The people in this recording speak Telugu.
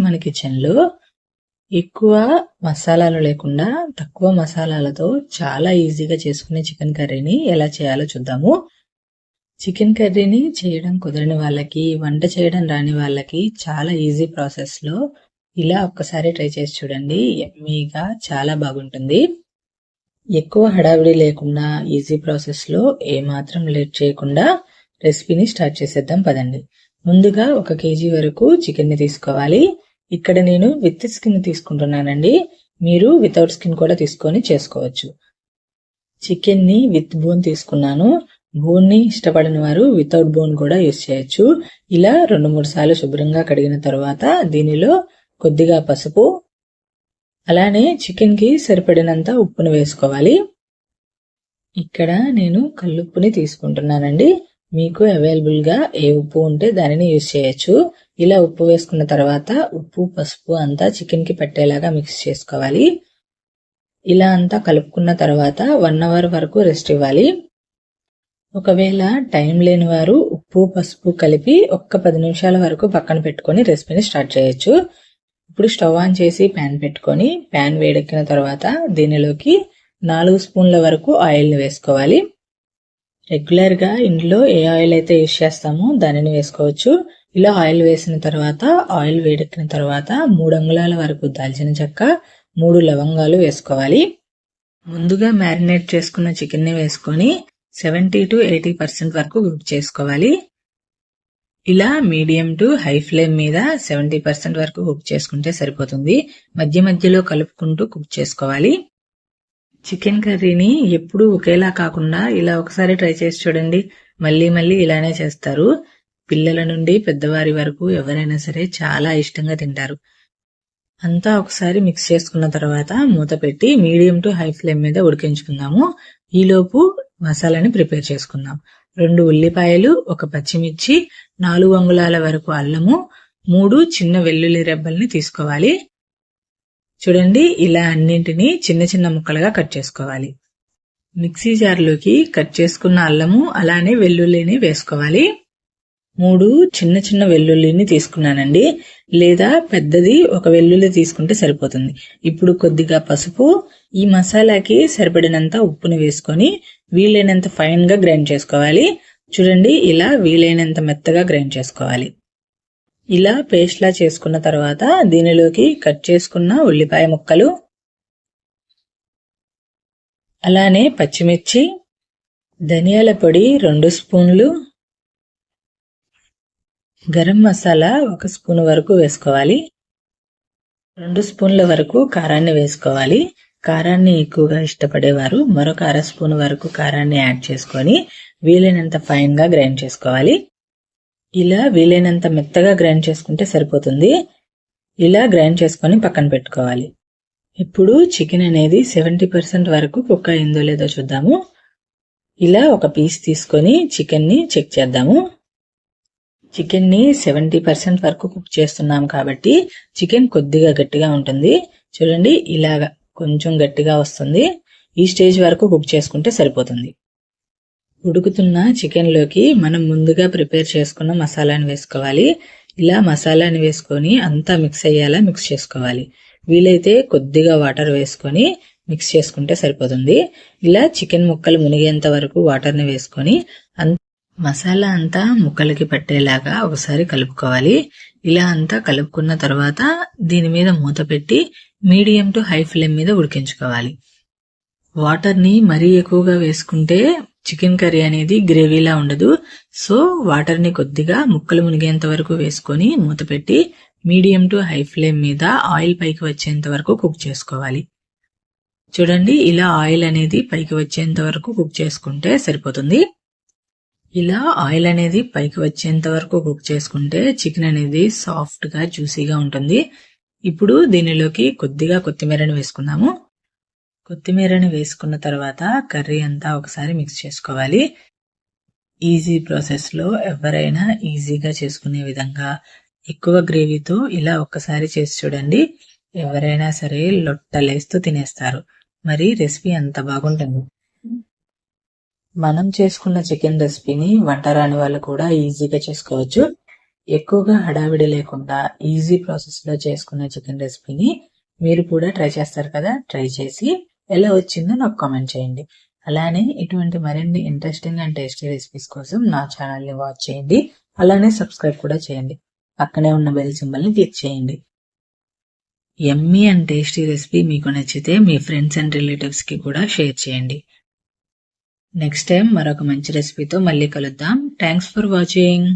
మన కిచెన్లో ఎక్కువ మసాలాలు లేకుండా తక్కువ మసాలాలతో చాలా ఈజీగా చేసుకునే చికెన్ కర్రీని ఎలా చేయాలో చూద్దాము. చికెన్ కర్రీని చేయడం కుదరని వాళ్ళకి, వంట చేయడం రాని వాళ్ళకి చాలా ఈజీ ప్రాసెస్లో ఇలా ఒక్కసారి ట్రై చేసి చూడండి. యమ్మీగా చాలా బాగుంటుంది. ఎక్కువ హడావిడి లేకుండా ఈజీ ప్రాసెస్లో ఏమాత్రం లేట్ చేయకుండా రెసిపీని స్టార్ట్ చేసేద్దాం పదండి. ముందుగా 1 kg వరకు చికెన్ని తీసుకోవాలి. ఇక్కడ నేను విత్ స్కిన్ తీసుకుంటున్నానండి. మీరు వితౌట్ స్కిన్ కూడా తీసుకొని చేసుకోవచ్చు. చికెన్ని విత్ బోన్ తీసుకున్నాను. బోన్ని ఇష్టపడని వారు వితౌట్ బోన్ కూడా యూజ్ చేయొచ్చు. ఇలా 2-3 సార్లు శుభ్రంగా కడిగిన తర్వాత దీనిలో కొద్దిగా పసుపు, అలానే చికెన్కి సరిపడినంత ఉప్పును వేసుకోవాలి. ఇక్కడ నేను కల్లుప్పుని తీసుకుంటున్నానండి. మీకు అవైలబుల్గా ఏ ఉప్పు ఉంటే దానిని యూజ్ చేయొచ్చు. ఇలా ఉప్పు వేసుకున్న తర్వాత ఉప్పు, పసుపు అంతా చికెన్కి పట్టేలాగా మిక్స్ చేసుకోవాలి. ఇలా అంతా కలుపుకున్న తర్వాత 1 అవర్ వరకు రెస్ట్ ఇవ్వాలి. ఒకవేళ టైం లేని వారు ఉప్పు, పసుపు కలిపి 10 నిమిషాల వరకు పక్కన పెట్టుకొని రెసిపీని స్టార్ట్ చేయొచ్చు. ఇప్పుడు స్టవ్ ఆన్ చేసి ప్యాన్ పెట్టుకొని ప్యాన్ వేడెక్కిన తర్వాత దీనిలోకి 4 స్పూన్ల వరకు ఆయిల్ని వేసుకోవాలి. రెగ్యులర్గా ఇంట్లో ఏ ఆయిల్ అయితే యూజ్ చేస్తామో దానిని వేసుకోవచ్చు. ఇలా ఆయిల్ వేసిన తర్వాత ఆయిల్ వేడెక్కిన తర్వాత 3 అంగుళాల వరకు దాల్చిన చెక్క, 3 లవంగాలు వేసుకోవాలి. ముందుగా మ్యారినేట్ చేసుకున్న చికెన్ని వేసుకొని 70 to 80% వరకు కుక్ చేసుకోవాలి. ఇలా మీడియం టు హై ఫ్లేమ్ మీద 70% వరకు కుక్ చేసుకుంటే సరిపోతుంది. మధ్య మధ్యలో కలుపుకుంటూ కుక్ చేసుకోవాలి. చికెన్ కర్రీని ఎప్పుడూ ఒకేలా కాకుండా ఇలా ఒకసారి ట్రై చేసి చూడండి. మళ్ళీ మళ్ళీ ఇలానే చేస్తారు. పిల్లల నుండి పెద్దవారి వరకు ఎవరైనా సరే చాలా ఇష్టంగా తింటారు. అంతా ఒకసారి మిక్స్ చేసుకున్న తర్వాత మూత పెట్టి మీడియం టు హై ఫ్లేమ్ మీద ఉడికించుకుందాము. ఈలోపు మసాలాని ప్రిపేర్ చేసుకుందాం. 2 ఉల్లిపాయలు, 1 పచ్చిమిర్చి, 4 అంగుళాల వరకు అల్లము, 3 చిన్న వెల్లుల్లి రెబ్బల్ని తీసుకోవాలి. చూడండి, ఇలా అన్నింటినీ చిన్న చిన్న ముక్కలుగా కట్ చేసుకోవాలి. మిక్సీ జార్లోకి కట్ చేసుకున్న అల్లము అలానే వెల్లుల్లిని వేసుకోవాలి. 3 చిన్న చిన్న వెల్లుల్లిని తీసుకున్నానండి. లేదా పెద్దది 1 వెల్లుల్లి తీసుకుంటే సరిపోతుంది. ఇప్పుడు కొద్దిగా పసుపు, ఈ మసాలాకి సరిపడినంత ఉప్పుని వేసుకొని వీలైనంత ఫైన్ గా గ్రైండ్ చేసుకోవాలి. చూడండి, ఇలా వీలైనంత మెత్తగా గ్రైండ్ చేసుకోవాలి. ఇలా పేస్ట్ లా చేసుకున్న తర్వాత దీనిలోకి కట్ చేసుకున్న ఉల్లిపాయ ముక్కలు, అలానే పచ్చిమిర్చి, ధనియాల పొడి 2 స్పూన్లు, గరం మసాలా 1 స్పూన్ వరకు వేసుకోవాలి. 2 స్పూన్ల వరకు కారాన్ని వేసుకోవాలి. కారాన్ని ఎక్కువగా ఇష్టపడేవారు మరొక 1/2 స్పూన్ వరకు కారాన్ని యాడ్ చేసుకొని వీలైనంత ఫైన్ గా గ్రైండ్ చేసుకోవాలి. ఇలా వీలైనంత మెత్తగా గ్రైండ్ చేసుకుంటే సరిపోతుంది. ఇలా గ్రైండ్ చేసుకొని పక్కన పెట్టుకోవాలి. ఇప్పుడు చికెన్ అనేది 70% వరకు కుక్ అయిందో లేదో చూద్దాము. ఇలా 1 పీస్ తీసుకొని చికెన్ని చెక్ చేద్దాము. చికెన్ని 70% వరకు కుక్ చేస్తున్నాం కాబట్టి చికెన్ కొద్దిగా గట్టిగా ఉంటుంది. చూడండి, ఇలాగా కొంచెం గట్టిగా వస్తుంది. ఈ స్టేజ్ వరకు కుక్ చేసుకుంటే సరిపోతుంది. ఉడుకుతున్న చికెన్లోకి మనం ముందుగా ప్రిపేర్ చేసుకున్న మసాలాని వేసుకోవాలి. ఇలా మసాలాని వేసుకొని అంతా మిక్స్ అయ్యేలా మిక్స్ చేసుకోవాలి. వీలైతే కొద్దిగా వాటర్ వేసుకొని మిక్స్ చేసుకుంటే సరిపోతుంది. ఇలా చికెన్ ముక్కలు మునిగేంత వరకు వాటర్ని వేసుకొని మసాలా అంతా ముక్కలకి పట్టేలాగా ఒకసారి కలుపుకోవాలి. ఇలా అంతా కలుపుకున్న తర్వాత దీని మీద మూత పెట్టి మీడియం టు హై ఫ్లేమ్ మీద ఉడికించుకోవాలి. వాటర్ని మరీ ఎక్కువగా వేసుకుంటే చికెన్ కర్రీ అనేది గ్రేవీలా ఉండదు. సో వాటర్ని కొద్దిగా ముక్కలు మునిగేంత వరకు వేసుకొని మూత పెట్టి మీడియం టు హై ఫ్లేమ్ మీద ఆయిల్ పైకి వచ్చేంత వరకు కుక్ చేసుకోవాలి. చూడండి, ఇలా ఆయిల్ అనేది పైకి వచ్చేంత వరకు కుక్ చేసుకుంటే సరిపోతుంది. ఇలా ఆయిల్ అనేది పైకి వచ్చేంత వరకు కుక్ చేసుకుంటే చికెన్ అనేది సాఫ్ట్ గా జ్యూసీగా ఉంటుంది. ఇప్పుడు దీనిలోకి కొద్దిగా కొత్తిమీరని వేసుకుందాము. కొత్తిమీరని వేసుకున్న తర్వాత కర్రీ అంతా ఒకసారి మిక్స్ చేసుకోవాలి. ఈజీ ప్రాసెస్లో ఎవరైనా ఈజీగా చేసుకునే విధంగా ఎక్కువ గ్రేవీతో ఇలా ఒక్కసారి చేసి చూడండి. ఎవరైనా సరే లొట్టలేస్తూ తినేస్తారు. మరి రెసిపీ అంత బాగుంటుంది. మనం చేసుకున్న చికెన్ రెసిపీని వంట రాని వాళ్ళు కూడా ఈజీగా చేసుకోవచ్చు. ఎక్కువగా హడావిడి లేకుండా ఈజీ ప్రాసెస్లో చేసుకునే చికెన్ రెసిపీని మీరు కూడా ట్రై చేస్తారు కదా. ట్రై చేసి ఎలా వచ్చిందో నాకు కామెంట్ చేయండి. అలానే ఇటువంటి మరిన్ని ఇంట్రెస్టింగ్ అండ్ టేస్టీ రెసిపీస్ కోసం నా ఛానల్ని వాచ్ చేయండి. అలానే సబ్స్క్రైబ్ కూడా చేయండి. పక్కనే ఉన్న బెల్ సింబల్ని క్లిక్ చేయండి. యమ్మీ అండ్ టేస్టీ రెసిపీ మీకు నచ్చితే మీ ఫ్రెండ్స్ అండ్ రిలేటివ్స్కి కూడా షేర్ చేయండి. నెక్స్ట్ టైం మరొక మంచి రెసిపీతో మళ్ళీ కలుద్దాం. Thanks for watching.